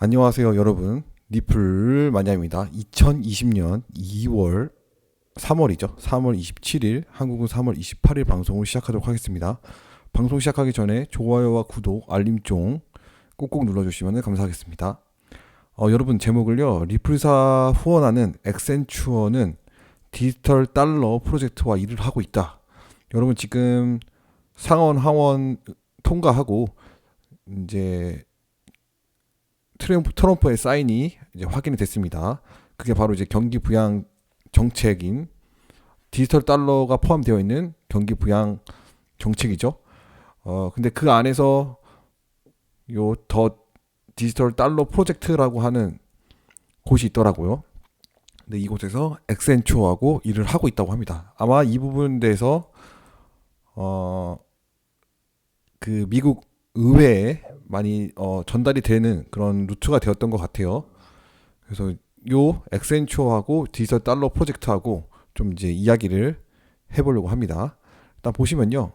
안녕하세요 여러분, 리플 마니아입니다. 2020년 2월 3월이죠. 3월 27일 한국은 3월 28일 방송을 시작하도록 하겠습니다. 방송 시작하기 전에 좋아요와 구독, 알림종 꼭꼭 눌러주시면 감사하겠습니다. 여러분, 제목을요, 리플사 후원하는 액센추어는 디지털 달러 프로젝트와 일을 하고 있다. 여러분, 지금 상원 하원 통과하고 이제 트럼프의 사인이 이제 확인이 됐습니다. 그게 바로 이제 경기 부양 정책인 디지털 달러가 포함되어 있는 경기 부양 정책이죠. 근데 그 안에서 요 더 디지털 달러 프로젝트라고 하는 곳이 있더라고요. 근데 이곳에서 엑센추어하고 일을 하고 있다고 합니다. 아마 이 부분에 대해서 그 미국 의회에 많이 전달이 되는 그런 루트가 되었던 것 같아요. 그래서 요 엑센추어하고 디지털 달러 프로젝트하고 좀 이제 이야기를 해보려고 합니다. 일단 보시면요,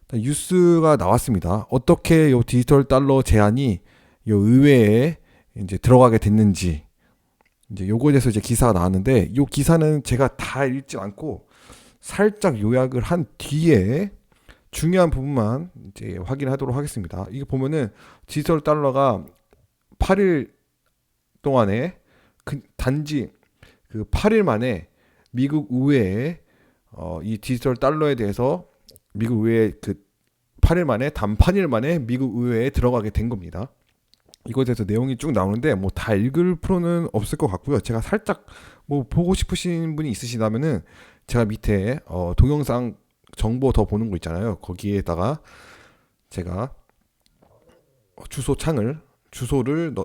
일단 뉴스가 나왔습니다. 어떻게 요 디지털 달러 제한이 요 의회에 이제 들어가게 됐는지, 이제 요거에 대해서 이제 기사가 나왔는데, 요 기사는 제가 다 읽지 않고 살짝 요약을 한 뒤에 중요한 부분만 이제 확인하도록 하겠습니다. 이게 보면은 디지털 달러가 8일 동안에 단지 그 8일 만에 미국 의회에 이 디지털 달러에 대해서 미국 의회 그 8일 만에 단 8일 만에 미국 의회에 들어가게 된 겁니다. 이거에 대해서 내용이 쭉 나오는데 뭐 다 읽을 필요는 없을 것 같고요. 제가 살짝 뭐 보고 싶으신 분이 있으시다면은 제가 밑에 동영상 정보 더 보는 거 있잖아요. 거기에다가 제가 주소를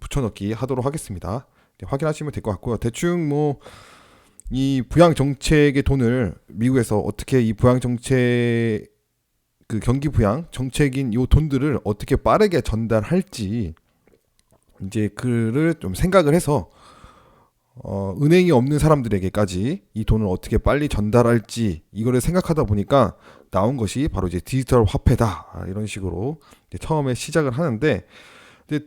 붙여넣기 하도록 하겠습니다. 확인하시면 될 것 같고요. 대충 뭐 이 부양 정책의 돈을 미국에서 어떻게 이 부양 정책 그 경기 부양 정책인 요 돈들을 어떻게 빠르게 전달할지 이제 그를 좀 생각을 해서 은행이 없는 사람들에게까지 이 돈을 어떻게 빨리 전달할지 이거를 생각하다 보니까 나온 것이 바로 이제 디지털 화폐다, 이런 식으로 이제 처음에 시작을 하는데, 근데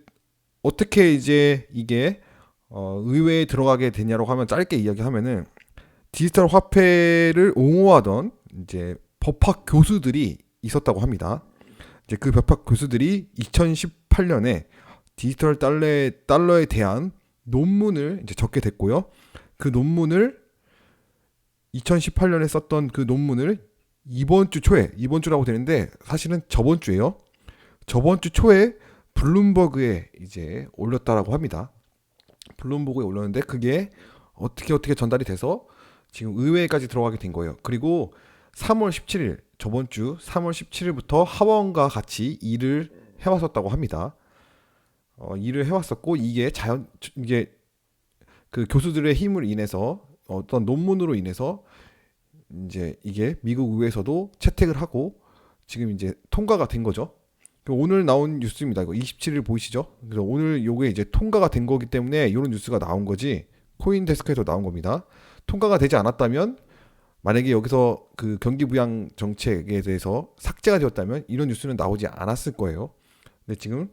어떻게 이제 이게 의회에 들어가게 되냐고 하면, 짧게 이야기하면은 디지털 화폐를 옹호하던 이제 법학 교수들이 있었다고 합니다. 이제 그 법학 교수들이 2018년에 디지털 달러에 대한 논문을 이제 적게 됐고요. 그 논문을 2018년에 썼던 그 논문을 이번 주라고 되는데 사실은 저번 주예요. 저번 주 초에 블룸버그에 이제 올렸다라고 합니다. 블룸버그에 올렸는데 그게 어떻게 전달이 돼서 지금 의회까지 들어가게 된 거예요. 그리고 3월 17일, 저번 주 3월 17일부터 하원과 같이 일을 해왔었다고 합니다. 일을 해왔었고, 이게 그 교수들의 힘을 인해서 어떤 논문으로 인해서 이제 이게 미국 의회에서도 채택을 하고 지금 이제 통과가 된 거죠. 오늘 나온 뉴스입니다. 이거 27일 보이시죠? 그래서 오늘 요게 이제 통과가 된 거기 때문에 이런 뉴스가 나온 거지, 코인데스크에서 나온 겁니다. 통과가 되지 않았다면, 만약에 여기서 그 경기 부양 정책에 대해서 삭제가 되었다면 이런 뉴스는 나오지 않았을 거예요. 근데 지금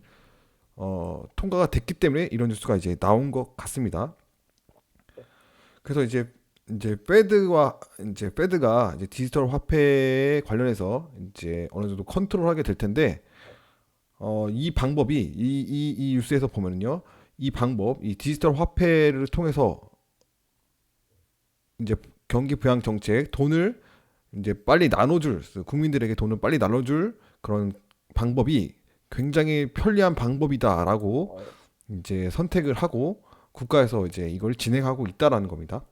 통과가 됐기 때문에 이런 뉴스가 이제 나온 것 같습니다. 그래서 이제 페드가 이제 디지털 화폐에 관련해서 이제 어느 정도 컨트롤하게 될 텐데, 이 방법이 이 뉴스에서 보면은요, 이 디지털 화폐를 통해서 이제 경기 부양 정책 돈을 이제 빨리 나눠줄, 국민들에게 돈을 빨리 나눠줄 그런 방법이 굉장히 편리한 방법이다라고 이제 선택을 하고 국가에서 이제 이걸 진행하고 있다라는 겁니다.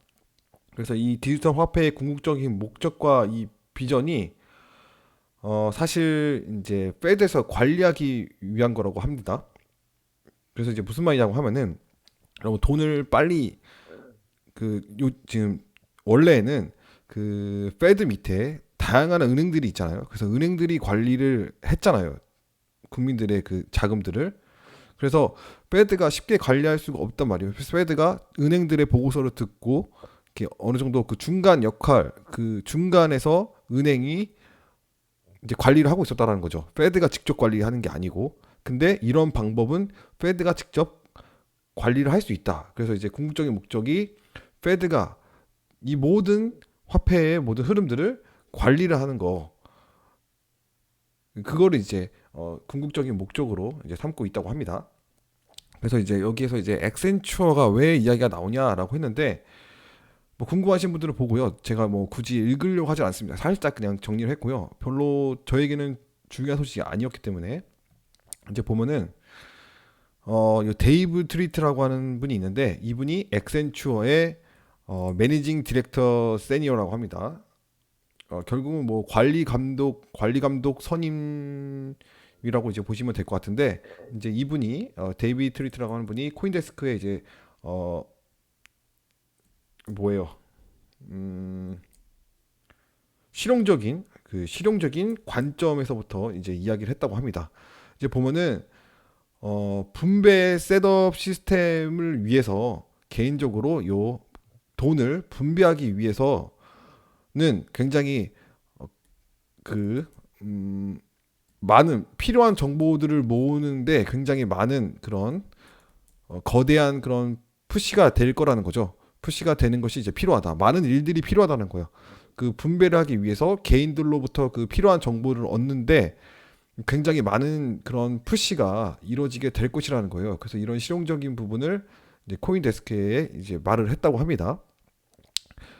그래서 이 디지털 화폐의 궁극적인 목적과 이 비전이 사실 이제 페드에서 관리하기 위한 거라고 합니다. 그래서 이제 무슨 말이냐고 하면은, 여러분, 돈을 빨리 지금 원래는 그 페드 밑에 다양한 은행들이 있잖아요. 그래서 은행들이 관리를 했잖아요. 국민들의 그 자금들을. 그래서 페드가 쉽게 관리할 수가 없단 말이에요. 그래서 페드가 은행들의 보고서를 듣고 이렇게 어느 정도 그 중간 역할, 그 중간에서 은행이 이제 관리를 하고 있었다라는 거죠. 페드가 직접 관리하는 게 아니고 근데 이런 방법은 페드가 직접 관리를 할 수 있다. 그래서 이제 궁극적인 목적이 페드가 이 모든 화폐의 모든 흐름들을 관리를 하는 거, 그거를 이제 궁극적인 목적으로 이제 삼고 있다고 합니다. 그래서 이제 여기에서 이제 액센추어가 왜 이야기가 나오냐라고 했는데, 뭐 궁금하신 분들은 보고요. 제가 뭐 굳이 읽으려고 하지 않습니다. 살짝 그냥 정리를 했고요. 별로 저에게는 중요한 소식이 아니었기 때문에 이제 보면은 이 데이브 트리트라고 하는 분이 있는데, 이분이 액센추어의 매니징 디렉터 세니어라고 합니다. 결국은 뭐 관리 감독 선임이라고 이제 보시면 될 것 같은데, 이제 이분이 데이비 트리트라고 하는 분이 코인데스크에 이제 어 뭐예요? 실용적인 관점에서부터 이제 이야기를 했다고 합니다. 이제 보면은 분배 셋업 시스템을 위해서 개인적으로 요 돈을 분배하기 위해서는 굉장히 그 많은 필요한 정보들을 모으는데 굉장히 많은 그런 거대한 그런 푸시가 될 거라는 거죠. 푸시가 되는 것이 이제 필요하다. 많은 일들이 필요하다는 거예요. 그 분배를 하기 위해서 개인들로부터 그 필요한 정보를 얻는데 굉장히 많은 그런 푸시가 이루어지게 될 것이라는 거예요. 그래서 이런 실용적인 부분을 이제 코인데스크에 이제 말을 했다고 합니다.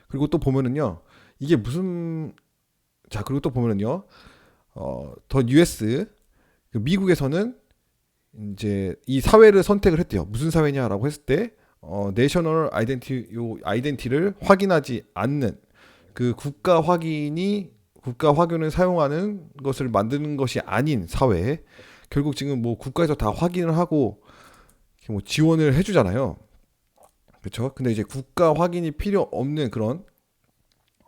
그리고 또 보면은요, 이게 무슨 그리고 또 보면은요, 더 US 미국에서는 이제 이 사회를 선택을 했대요. 무슨 사회냐라고 했을 때 내셔널 아이덴티를 확인하지 않는 그 국가 확인을 사용하는 것을 만드는 것이 아닌 사회. 결국 지금 뭐 국가에서 다 확인을 하고 뭐 지원을 해주잖아요. 그렇죠? 근데 이제 국가 확인이 필요 없는 그런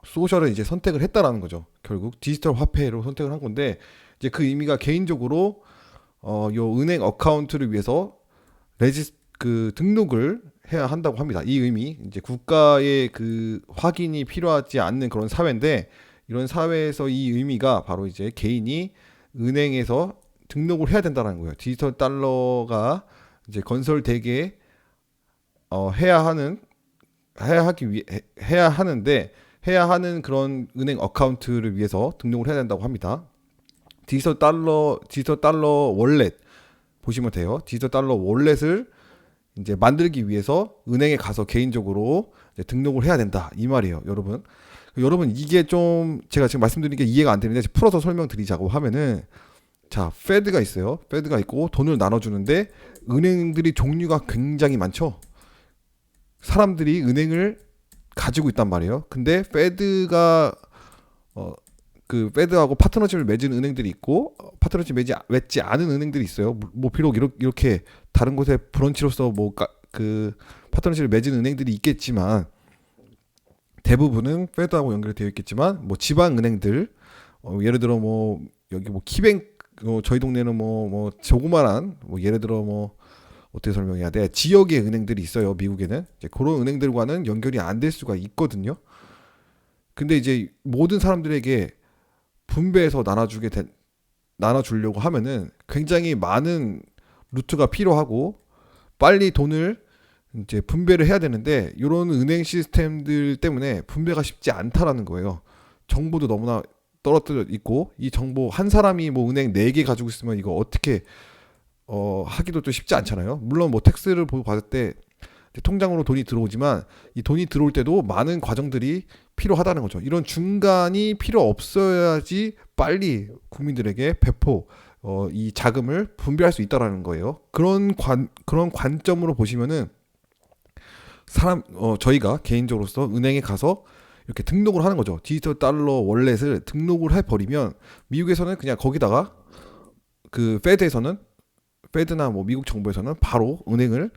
소셜을 이제 선택을 했다라는 거죠. 결국 디지털 화폐로 선택을 한 건데, 이제 그 의미가 개인적으로 요 은행 어카운트를 위해서 등록을 해야 한다고 합니다. 이 의미, 이제 국가의 그 확인이 필요하지 않는 그런 사회인데, 이런 사회에서 이 의미가 바로 이제 개인이 은행에서 등록을 해야 된다는 거예요. 디지털 달러가 이제 건설되게 해야 하는 그런 은행 어카운트를 위해서 등록을 해야 된다고 합니다. 디지털 달러 월렛 보시면 돼요. 디지털 달러 월렛을 이제 만들기 위해서 은행에 가서 개인적으로 이제 등록을 해야 된다, 이 말이에요, 여러분. 여러분, 이게 좀 제가 지금 말씀드린 게 이해가 안 되는데 풀어서 설명드리자고 하면은, 자, 페드가 있어요. 페드가 있고 돈을 나눠주는데 은행들이 종류가 굉장히 많죠. 사람들이 은행을 가지고 있단 말이에요. 근데 페드가 그 페드하고 파트너십을 맺은 은행들이 있고 파트너십 맺지 않은 은행들이 있어요. 뭐 비록 이렇게 다른 곳에 브런치로서 그 파트너십을 맺은 은행들이 있겠지만, 대부분은 페드하고 연결되어 있겠지만, 뭐 지방 은행들, 예를 들어 뭐 여기 뭐 키뱅, 저희 동네는 뭐 조그만한 뭐 예를 들어 뭐 어떻게 설명해야 돼? 지역의 은행들이 있어요. 미국에는 이제 그런 은행들과는 연결이 안 될 수가 있거든요. 근데 이제 모든 사람들에게 분배해서 나눠주려고 하면은 굉장히 많은 루트가 필요하고 빨리 돈을 이제 분배를 해야 되는데, 이런 은행 시스템들 때문에 분배가 쉽지 않다라는 거예요. 정보도 너무나 떨어뜨려 있고, 이 정보 한 사람이 뭐 은행 4개 가지고 있으면 이거 어떻게 하기도 또 쉽지 않잖아요. 물론 뭐 텍스를 보고 받을 때 통장으로 돈이 들어오지만, 이 돈이 들어올 때도 많은 과정들이 필요하다는 거죠. 이런 중간이 필요 없어야지 빨리 국민들에게 이 자금을 분배할 수 있다라는 거예요. 그런 관점으로 보시면은 저희가 개인적으로서 은행에 가서 이렇게 등록을 하는 거죠. 디지털 달러 월렛을 등록을 해버리면, 미국에서는 그냥 거기다가 그 페드나 뭐 미국 정부에서는 바로 은행을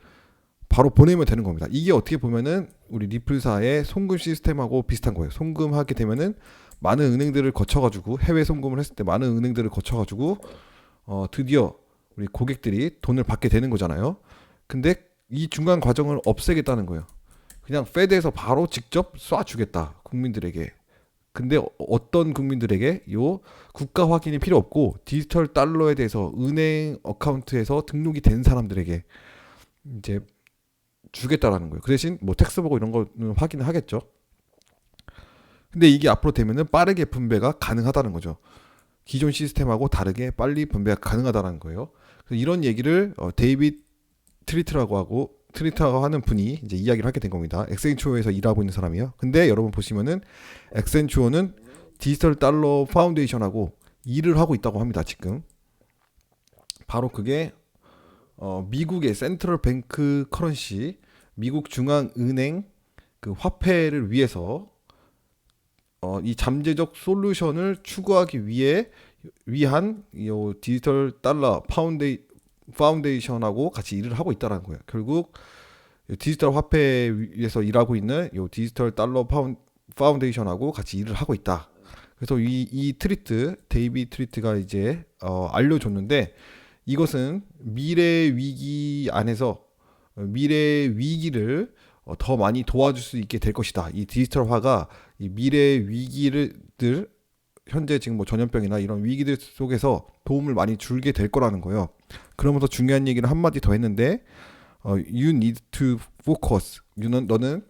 바로 보내면 되는 겁니다. 이게 어떻게 보면은 우리 리플사의 송금 시스템하고 비슷한 거예요. 송금하게 되면은 많은 은행들을 거쳐가지고, 해외 송금을 했을 때 많은 은행들을 거쳐가지고 드디어 우리 고객들이 돈을 받게 되는 거잖아요. 근데 이 중간 과정을 없애겠다는 거예요. 그냥 페드에서 바로 직접 쏴주겠다, 국민들에게. 근데 어떤 국민들에게 요 국가 확인이 필요 없고 디지털 달러에 대해서 은행 어카운트에서 등록이 된 사람들에게 이제 주겠다라는 거예요. 그 대신 뭐 텍스 보고 이런 거는 확인을 하겠죠. 근데 이게 앞으로 되면은 빠르게 분배가 가능하다는 거죠. 기존 시스템하고 다르게 빨리 분배가 가능하다는 거예요. 그래서 이런 얘기를 데이빗 트리트라고 하는 분이 이제 이야기를 하게 된 겁니다. 엑센추어에서 일하고 있는 사람이요. 근데 여러분 보시면은 엑센추어는 디지털 달러 파운데이션하고 일을 하고 있다고 합니다. 지금 바로 그게 미국의 센트럴 뱅크 커런시, 미국 중앙은행 그 화폐를 위해서 이 잠재적 솔루션을 추구하기 위한 이 디지털 달러 파운데이션하고 같이 일을 하고 있다는 거예요. 결국 디지털 화폐 위에서 일하고 있는 이 디지털 달러 파운데이션하고 같이 일을 하고 있다. 그래서 이 데이비 트리트가 이제 알려줬는데 이것은 미래 위기 안에서 미래 위기를 더 많이 도와줄 수 있게 될 것이다. 이 디지털화가 이 미래 위기를 현재 지금 뭐 전염병이나 이런 위기들 속에서 도움을 많이 주게 될 거라는 거예요. 그러면서 중요한 얘기를 한마디 더 했는데 you need to focus. 너는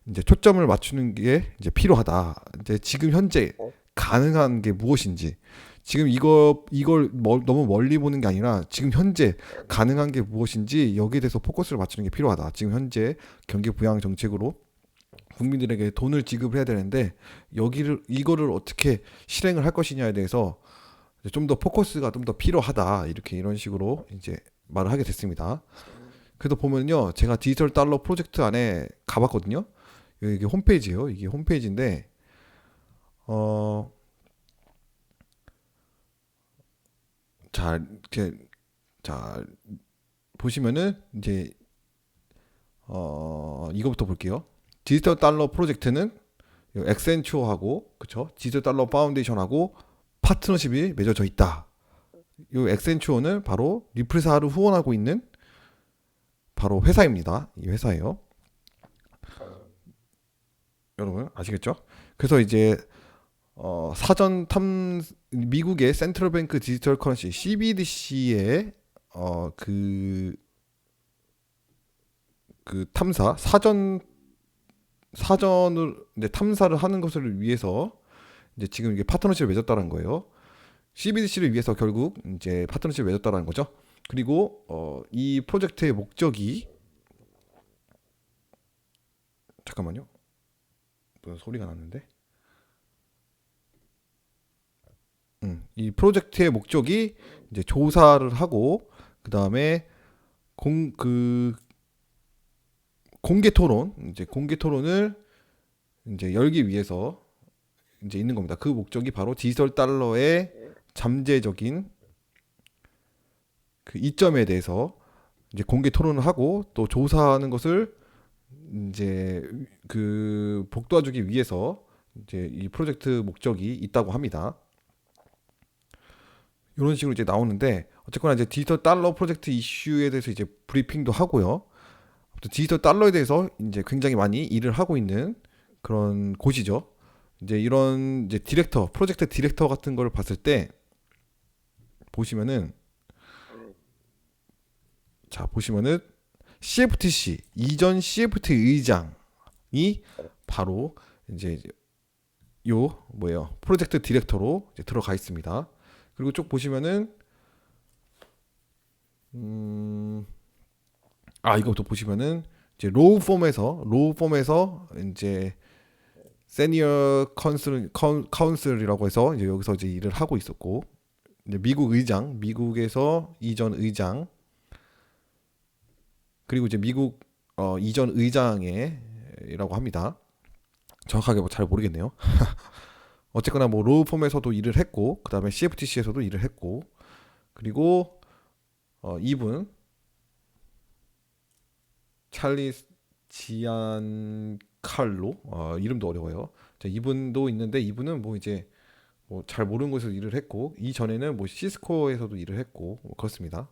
이제 초점을 맞추는 게 이제 필요하다. 이제 지금 현재 가능한 게 무엇인지 지금 이걸 너무 멀리 보는 게 아니라 지금 현재 가능한 게 무엇인지 여기에 대해서 포커스를 맞추는 게 필요하다. 지금 현재 경기 부양 정책으로 국민들에게 돈을 지급을 해야 되는데 이거를 어떻게 실행을 할 것이냐에 대해서 좀 더 포커스가 좀 더 필요하다. 이런 식으로 이제 말을 하게 됐습니다. 그래서 보면요, 제가 디지털 달러 프로젝트 안에 가봤거든요. 이게 홈페이지예요. 이게 홈페이지인데 자 보시면은 이제 이거부터 볼게요. 디지털 달러 프로젝트는 엑센추어하고 그쵸? 디지털 달러 파운데이션하고 파트너십이 맺어져 있다. 이 엑센추어는 바로 리플사를 후원하고 있는 바로 회사입니다. 이 회사예요. 여러분 아시겠죠? 그래서 이제 미국의 센트럴뱅크 디지털 커런시 CBDC의 그 탐사 사전을 이제 탐사를 하는 것을 위해서 이제 지금 이게 파트너십을 맺었다는 거예요. CBDC를 위해서 결국 이제 파트너십을 맺었다는 거죠. 그리고 이 프로젝트의 목적이 잠깐만요. 무슨 소리가 났는데? 이 프로젝트의 목적이 이제 조사를 하고 그 다음에 공개 토론을 이제 열기 위해서 이제 있는 겁니다. 그 목적이 바로 디지털 달러의 잠재적인 그 이점에 대해서 이제 공개 토론을 하고 또 조사하는 것을 이제 그 복도와주기 위해서 이제 이 프로젝트 목적이 있다고 합니다. 이런 식으로 이제 나오는데 어쨌거나 이제 디지털 달러 프로젝트 이슈에 대해서 이제 브리핑도 하고요. 디지털 달러에 대해서 이제 굉장히 많이 일을 하고 있는 그런 곳이죠. 이제 이런 이제 프로젝트 디렉터 같은 걸 봤을 때 보시면은 CFTC 이전 CFT 의장이 바로 이제 프로젝트 디렉터로 이제 들어가 있습니다. 그리고 쭉 보시면은 이거부터 보시면은 이제 로우 폼에서 이제 세니어 카운슬이라고 해서 이제 여기서 이제 일을 하고 있었고 이제 미국에서 이전 의장 그리고 이제 미국 이전 의장이라고 합니다. 정확하게 잘 모르겠네요. 어쨌거나 뭐 로우 폼에서도 일을 했고 그 다음에 CFTC에서도 일을 했고 그리고 이분 찰리스 지안칼로 이름도 어려워요. 자, 이분도 있는데 이분은 뭐 이제 뭐 잘 모르는 곳에서 일을 했고 이전에는 뭐 시스코에서도 일을 했고 뭐 그렇습니다.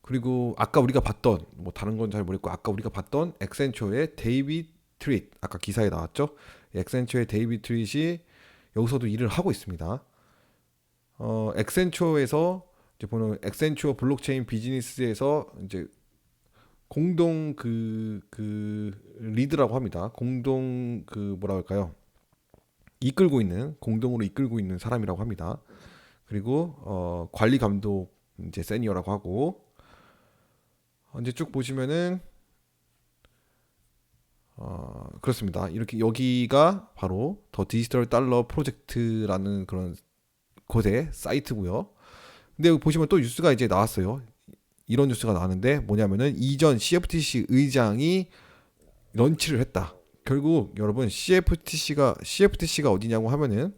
그리고 아까 우리가 봤던 뭐 다른 건 잘 모르겠고 아까 우리가 봤던 엑센추어의 데이빗 트윗, 아까 기사에 나왔죠. 엑센처의 데이비드 트윗이 여기서도 일을 하고 있습니다. 엑센처에서 이제 보는 엑센처 블록체인 비즈니스에서 이제 공동 리드라고 합니다. 공동 뭐라 할까요? 공동으로 이끌고 있는 사람이라고 합니다. 그리고 관리 감독 이제 세니어라고 하고, 이제 쭉 보시면은 그렇습니다. 이렇게 여기가 바로 더 디지털 달러 프로젝트라는 그런 곳의 사이트고요. 근데 여기 보시면 또 뉴스가 이제 나왔어요. 이런 뉴스가 나왔는데 뭐냐면은 이전 CFTC 의장이 런치를 했다. 결국 여러분 CFTC가 어디냐고 하면은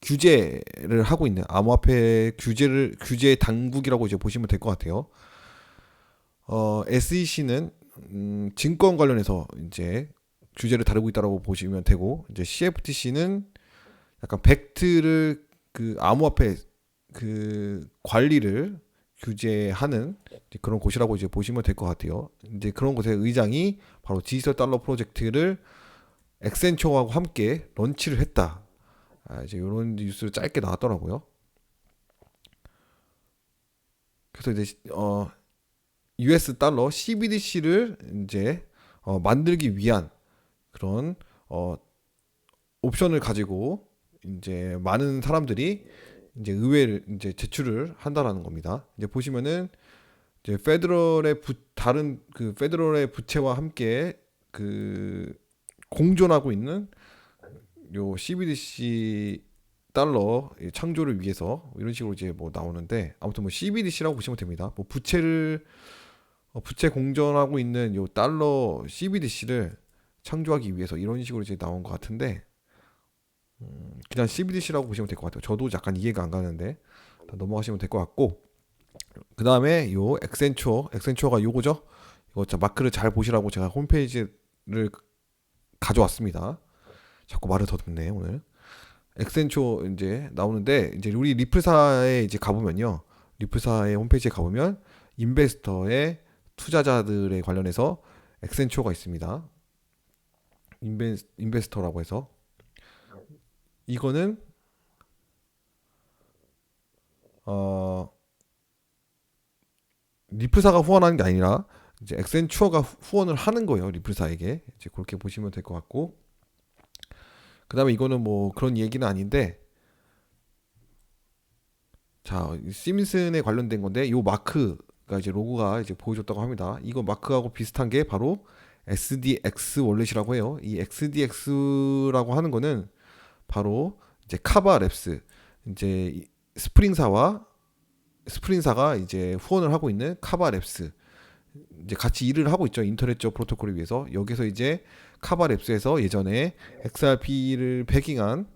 규제를 하고 있는 암호화폐 규제 당국이라고 이제 보시면 될 것 같아요. SEC는 증권 관련해서 이제 규제를 다루고 있다라고 보시면 되고, 이제 CFTC는 약간 벡트를 암호화폐 관리를 규제하는 그런 곳이라고 이제 보시면 될 것 같아요. 이제 그런 곳의 의장이 바로 디지털 달러 프로젝트를 엑센처하고 함께 런치를 했다. 이제 이런 뉴스를 짧게 나왔더라고요. 그래서 이제 US 달러 CBDC를 이제 만들기 위한 그런 옵션을 가지고 이제 많은 사람들이 이제 의회를 이제 제출을 한다라는 겁니다. 이제 보시면은 이제 다른 페더럴의 부채와 함께 공존하고 있는 요 CBDC 달러 창조를 위해서 이런 식으로 이제 뭐 나오는데, 아무튼 뭐 CBDC라고 보시면 됩니다. 뭐 부채 공존하고 있는 요 달러 CBDC를 창조하기 위해서 이런 식으로 이제 나온 것 같은데, 그냥 CBDC라고 보시면 될 것 같아요. 저도 약간 이해가 안 가는데 넘어가시면 될 것 같고, 그 다음에 요 엑센처가 요거죠. 이거 마크를 잘 보시라고 제가 홈페이지를 가져왔습니다. 자꾸 말을 더듬네 오늘. 엑센처 이제 나오는데, 이제 우리 리플사에 이제 가보면요, 리플사의 홈페이지에 가보면 인베스터의 투자자들에 관련해서 엑센처가 있습니다. 인베스터라고 해서 이거는 리플사가 후원하는 게 아니라 이제 엑센처가 후원을 하는 거예요, 리플사에게. 이제 그렇게 보시면 될 것 같고, 그다음에 이거는 뭐 그런 얘기는 아닌데, 자, 심슨에 관련된 건데, 요 마크가 이제 로고가 이제 보여줬다고 합니다. 이거 마크하고 비슷한 게 바로 SDX 월렛이라고 해요. 이 SDX라고 하는 거는 바로 이제 카바 랩스, 이제 스프링사가 이제 후원을 하고 있는 카바 랩스, 이제 같이 일을 하고 있죠. 인터넷적 프로토콜을 위해서. 여기서 이제 카바 랩스에서 예전에 XRP를 배깅한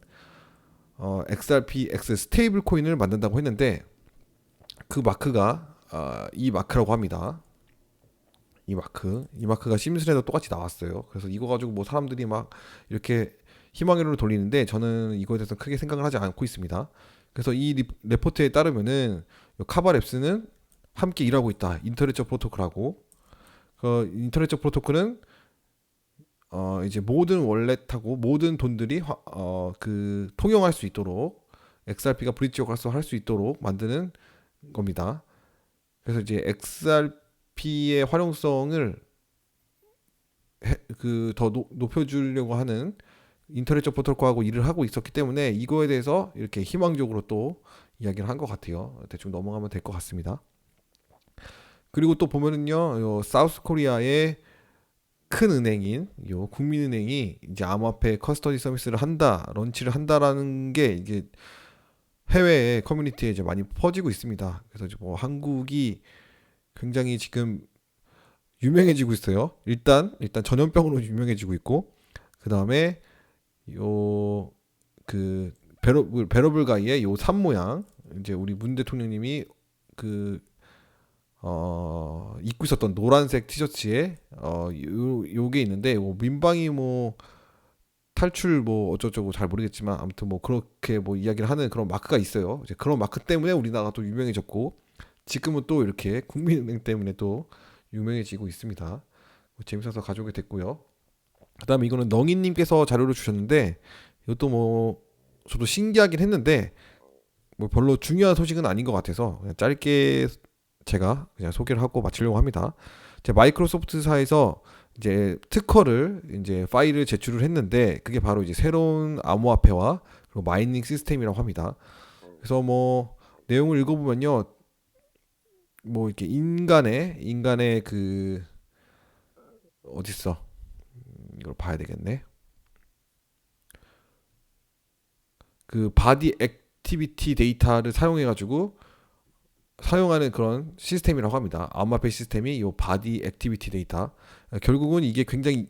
XRPX 스테이블 코인을 만든다고 했는데, 그 마크가 이 마크라고 합니다. 이 마크가 심슨에도 똑같이 나왔어요. 그래서 이거 가지고 뭐 사람들이 막 이렇게 희망회로를 돌리는데, 저는 이거에 대해서 크게 생각을 하지 않고 있습니다. 그래서 이 레포트에 따르면은 카바랩스는 함께 일하고 있다. 인터넷적 프로토콜하고, 그 인터넷적 프로토콜은 이제 모든 월렛하고 모든 돈들이 통용할 수 있도록, XRP가 브릿지 역할을 할 수 있도록 만드는 겁니다. 그래서 이제 XRP의 활용성을 더 높여주려고 하는 인터넷적 프로토콜하고 일을 하고 있었기 때문에, 이거에 대해서 이렇게 희망적으로 또 이야기를 한 것 같아요. 대충 넘어가면 될 것 같습니다. 그리고 또 보면은요, 사우스 코리아의 큰 은행인 요 국민은행이 이제 암호화폐 커스터디 서비스를 런치를 한다라는 게 이게 해외 커뮤니티에 이제 많이 퍼지고 있습니다. 그래서 뭐 한국이 굉장히 지금 유명해지고 있어요. 일단 전염병으로 유명해지고 있고, 그 다음에 요 베러블 가이의 요 산 모양, 이제 우리 문 대통령님이 입고 있었던 노란색 티셔츠에 요게 있는데, 뭐 민방위 뭐 탈출 뭐 어쩌고저쩌고 잘 모르겠지만, 아무튼 뭐 그렇게 뭐 이야기를 하는 그런 마크가 있어요. 이제 그런 마크 때문에 우리나라가 또 유명해졌고, 지금은 또 이렇게 국민은행 때문에 또 유명해지고 있습니다. 재밌어서 가져오게 됐고요. 그다음에 이거는 넝이님께서 자료를 주셨는데 이것도 뭐 저도 신기하긴 했는데 뭐 별로 중요한 소식은 아닌 것 같아서 그냥 짧게 제가 그냥 소개를 하고 마치려고 합니다. 제 마이크로소프트사에서 이제 특허를 이제 파일을 제출을 했는데 그게 바로 이제 새로운 암호화폐와 그리고 마이닝 시스템이라고 합니다. 그래서 뭐 내용을 읽어보면요, 뭐 이렇게 인간의 그 어딨어? 이걸 봐야 되겠네. 그 바디 액티비티 데이터를 사용해가지고 사용하는 그런 시스템이라고 합니다. 암호화폐 시스템이 이 바디 액티비티 데이터. 결국은 이게 굉장히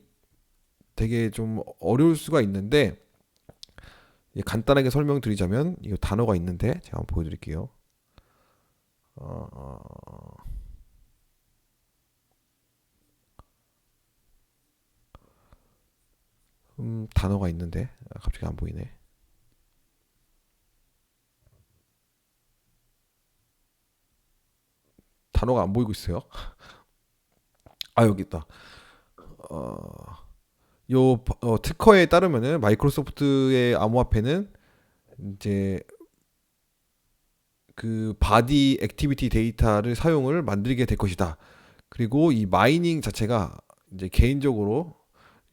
되게 좀 어려울 수가 있는데 간단하게 설명드리자면 이 단어가 있는데 제가 한번 보여드릴게요. 어, 어, 단어가 있는데 갑자기 안 보이네. 단어가 안 보이고 있어요. 아 여기 있다. 어, 특허에 따르면은 마이크로소프트의 암호화폐는 이제 그 바디 액티비티 데이터를 사용을 만들게 될 것이다. 그리고 이 마이닝 자체가 이제 개인적으로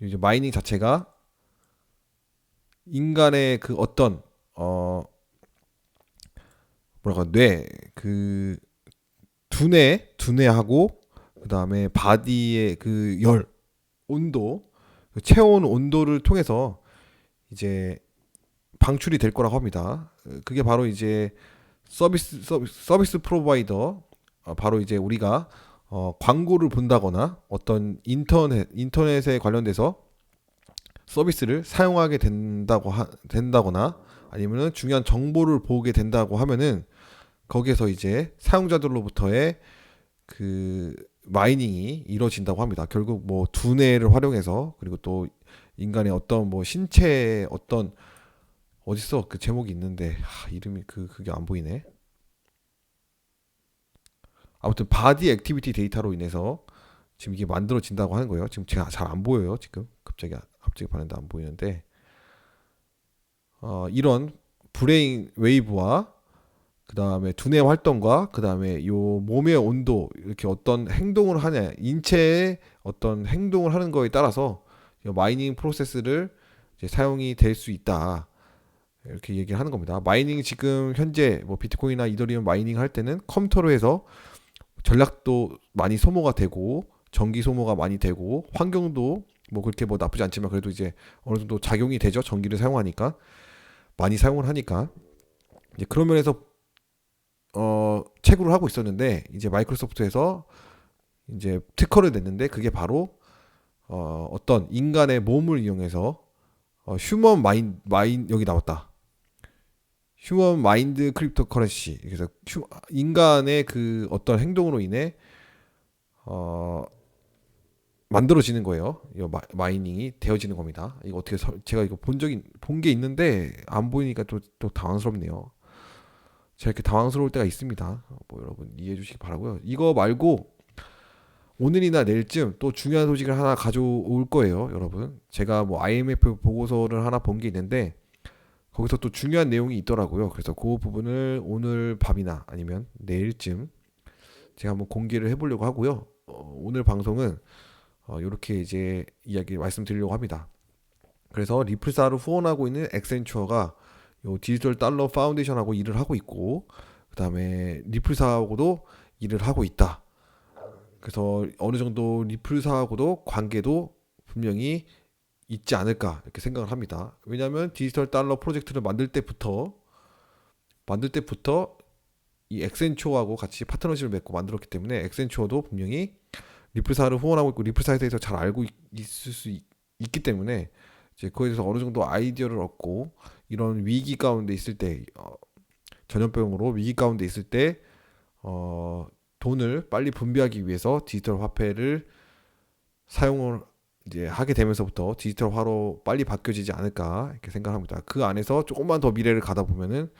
이제 마이닝 자체가 인간의 그 어떤 뭐랄까 뇌그 두뇌하고 그다음에 바디의 그 열 온도 그 체온 온도를 통해서 이제 방출이 될 거라고 합니다. 그게 바로 이제 서비스 프로바이더 바로 이제 우리가 광고를 본다거나 어떤 인터넷에 관련돼서 서비스를 사용하게 된다거나 아니면은 중요한 정보를 보게 된다고 하면은 거기에서 이제 사용자들로부터의 그 마이닝이 이루어진다고 합니다. 결국 뭐 두뇌를 활용해서 그리고 또 인간의 어떤 뭐 신체의 어떤 어딨어 그 제목이 있는데 이름이 그게 안 보이네. 아무튼 바디 액티비티 데이터로 인해서 지금 이게 만들어진다고 하는 거예요. 지금 제가 잘 안 보여요. 지금 갑자기 봤는데 안 보이는데 이런 브레인 웨이브와 그 다음에 두뇌 활동과 그 다음에 요 몸의 온도 이렇게 어떤 행동을 하냐 인체의 어떤 행동을 하는 거에 따라서 마이닝 프로세스를 이제 사용이 될 수 있다 이렇게 얘기를 하는 겁니다. 마이닝 지금 현재 뭐 비트코인이나 이더리움 마이닝 할 때는 컴퓨터로 해서 전략도 많이 소모가 되고 전기 소모가 많이 되고 환경도 뭐 그렇게 뭐 나쁘지 않지만 그래도 이제 어느 정도 작용이 되죠. 전기를 사용하니까 많이 사용을 하니까 이제 그런 면에서 채굴을 하고 있었는데 이제 마이크로소프트에서 이제 특허를 냈는데 그게 바로 어떤 인간의 몸을 이용해서 휴먼 마인 여기 나왔다. 휴먼 마인드 크립토 커런시. 그래서 인간의 그 어떤 행동으로 인해 어, 만들어지는 거예요. 이 마이닝이 되어지는 겁니다. 이거 어떻게 제가 이거 본 게 있는데 안 보이니까 또 당황스럽네요. 제가 이렇게 당황스러울 때가 있습니다. 뭐 여러분 이해해 주시기 바라고요. 이거 말고 오늘이나 내일쯤 또 중요한 소식을 하나 가져올 거예요, 여러분. 제가 뭐 IMF 보고서를 하나 본 게 있는데 거기서 또 중요한 내용이 있더라고요. 그래서 그 부분을 오늘 밤이나 아니면 내일쯤 제가 한번 공개를 해보려고 하고요. 오늘 방송은 이렇게 이제 이야기 말씀드리려고 합니다. 그래서 리플사를 후원하고 있는 엑센추어가 요 디지털 달러 파운데이션하고 일을 하고 있고 그다음에 리플사하고도 일을 하고 있다. 그래서 어느 정도 리플사하고도 관계도 분명히 있지 않을까 이렇게 생각을 합니다. 왜냐하면 디지털 달러 프로젝트를 만들 때부터 이 엑센추어하고 같이 파트너십을 맺고 만들었기 때문에 엑센추어도 분명히 리플사를 후원하고 있고 리플사에 대해서 잘 알고 있을 수 있기 때문에 이제 그거에 대해서 어느 정도 아이디어를 얻고 이런 위기 가운데 있을 때 전염병으로 위기 가운데 있을 때 돈을 빨리 분배하기 위해서 디지털 화폐를 사용을 이제 하게 되면서부터 디지털화로 빨리 바뀌어지지 않을까 이렇게 생각합니다. 그 안에서 조금만 더 미래를 가다 보면은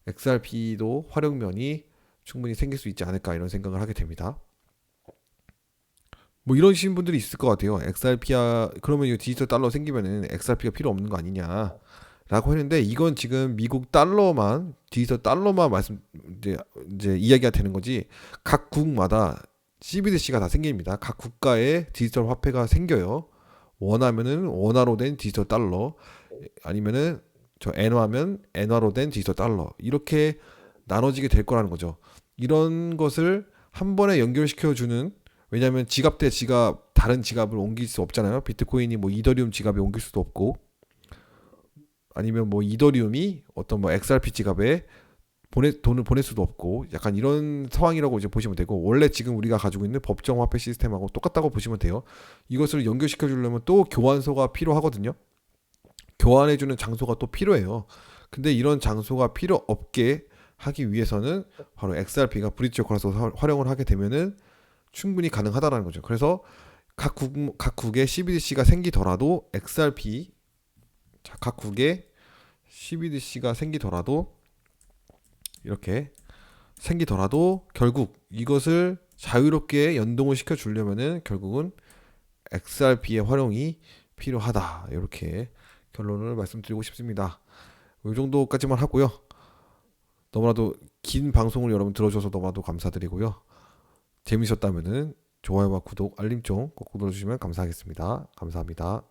XRP도 활용면이 충분히 생길 수 있지 않을까 이런 생각을 하게 됩니다. 뭐 이러신 분들이 있을 것 같아요. XRP야 그러면 이 디지털 달러 생기면은 XRP가 필요 없는 거 아니냐라고 했는데 이건 지금 미국 달러만 디지털 달러만 이제 이야기가 되는 거지. 각 국마다 CBDC가 다 생깁니다. 각 국가의 디지털 화폐가 생겨요. 원하면은 원화로 된 디지털 달러 아니면은 저 엔화면 엔화로 된 디지털 달러 이렇게 나눠지게 될 거라는 거죠. 이런 것을 한 번에 연결시켜 주는 왜냐하면 지갑 대 지갑 다른 지갑을 옮길 수 없잖아요. 비트코인이 뭐 이더리움 지갑에 옮길 수도 없고 아니면 뭐 이더리움이 어떤 뭐 XRP 지갑에 돈을 보낼 수도 없고 약간 이런 상황이라고 이제 보시면 되고 원래 지금 우리가 가지고 있는 법정 화폐 시스템하고 똑같다고 보시면 돼요. 이것을 연결시켜 주려면 또 교환소가 필요하거든요. 교환해주는 장소가 또 필요해요. 근데 이런 장소가 필요 없게 하기 위해서는 바로 XRP가 브릿지 코라서 활용을 하게 되면은 충분히 가능하다라는 거죠. 그래서 각국의 CBDC가 생기더라도 XRP 각국의 CBDC가 생기더라도 이렇게 생기더라도 결국 이것을 자유롭게 연동을 시켜 주려면은 결국은 XRP의 활용이 필요하다. 이렇게 결론을 말씀드리고 싶습니다. 이 정도까지만 하고요. 너무나도 긴 방송을 여러분 들어줘서 너무나도 감사드리고요. 재밌었다면은 좋아요와 구독, 알림종 꼭 눌러주시면 감사하겠습니다. 감사합니다.